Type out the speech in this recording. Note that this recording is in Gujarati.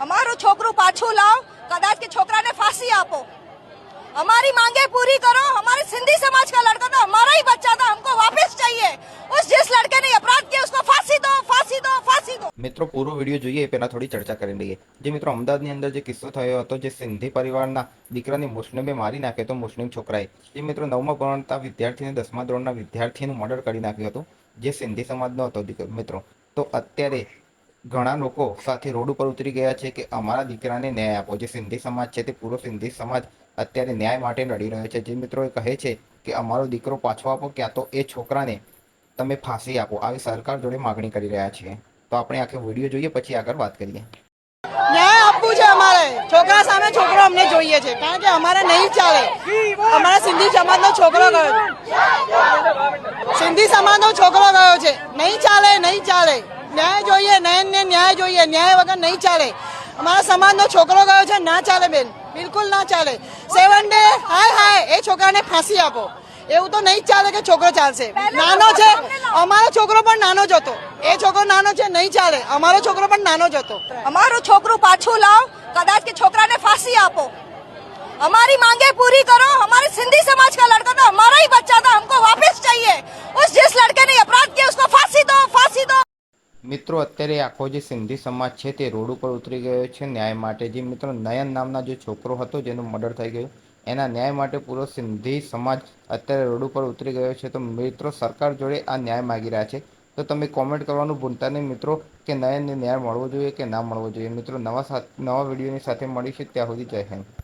અમારું છોકરું પાછું લાવ, કદાચ કે છોકરાને फांसी આપો, हमारी मांगे पूरी करो। हमारे सिंधी समाज का लड़का था, हमारा ही बच्चा था, हमको वापस चाहिए। उस जिस लड़के ने अपराध किया उसको फांसी दो, फांसी दो, फांसी दो। મિત્રો પૂરો વિડીયો જોઈએ એ પહેલા થોડી ચર્ચા કરી લઈએ। જે મિત્રો અમદાવાદની અંદર જે કિસ્સો થયો હતો, જે સિંધી પરિવારના દીકરાની મુસ્લિમે મારી નાખ્યો તો મુસ્લિમ છોકરાએ, જે મિત્રો 9મા ભણતા વિદ્યાર્થીને 10મા ધોરણના વિદ્યાર્થીનું મર્ડર કરી નાખ્યું હતું, જે સિંધી સમાજનો હતો મિત્રો। તો અત્યારે ઘણા લોકો સાથે રોડ ઉપર ઉતરી ગયા છે કે અમારા દીકરાને ન્યાય આપો। જે સિંધી સમાજ છે તે પૂરો સિંધી સમાજ અત્યારે ન્યાય માટે લડી રહ્યો છે। જે મિત્રો કહે છે કે અમારો દીકરો પાછો આપો, ક્યાં તો એ છોકરાને તમે ફાંસી આપો, આવી સરકાર જોડે માગણી કરી રહ્યા છીએ। તો આપણે આખો વિડીયો જોઈએ પછી આગળ વાત કરીએ। ન્યાય આપવું છે અમારે, છોકરા સામે છોકરો અમને જોઈએ છે, કારણ કે અમારે નહીં ચાલે। અમારા સિંધી સમાજનો છોકરો ગયો, સિંધી સમાજનો છોકરો ગયો છે, નહીં ચાલે, નહીં ચાલે। ન્યાય જોઈએ, નયનને ન્યાય જોઈએ, ન્યાય વગર નહીં ચાલે। અમારા સમાજનો છોકરો ગયો છે, ના ચાલે બેન, બિલકુલ ના ચાલે। 7 ડે હાય એ છોકરાને ફાંસી આપો, એવું તો નહીં ચાલે કે છોકરો ચાલશે। નાનો છે, અમારો છોકરો પણ નાનો જ હતો, એ છોકરો નાનો છે, નહીં ચાલે। અમારો છોકરો પણ નાનો જ હતો। અમારું છોકરું પાછું લાવ, કદાચ કે છોકરાને फांसी આપો, हमारी मांगे पूरी करो। हमारे सिंधी समाज का लड़का था, हमारा ही बच्चा था, हमको वापस चाहिए। उस जिस लड़के ने अपराध किया उसको फांसी दो, फांसी दो। મિત્રો અત્યારે આખો જે સિંધી સમાજ છે તે રોડ ઉપર ઉતરી ગયો છે ન્યાય માટે। જે મિત્રો નયન નામના જે છોકરો હતો જેનું મર્ડર થઈ ગયું, એના ન્યાય માટે પૂરો સિંધી સમાજ અત્યારે રોડ ઉપર ઉતરી ગયો છે। તો મિત્રો સરકાર જોડે આ ન્યાય માગી રહ્યા છે। તો તમે કોમેન્ટ કરવાનું ભૂલતા નહીં મિત્રો કે નયનને ન્યાય મળવો જોઈએ કે ના મળવો જોઈએ। મિત્રો નવા વિડીયોની સાથે મળીશું, ત્યાં સુધી જય હિન્દ।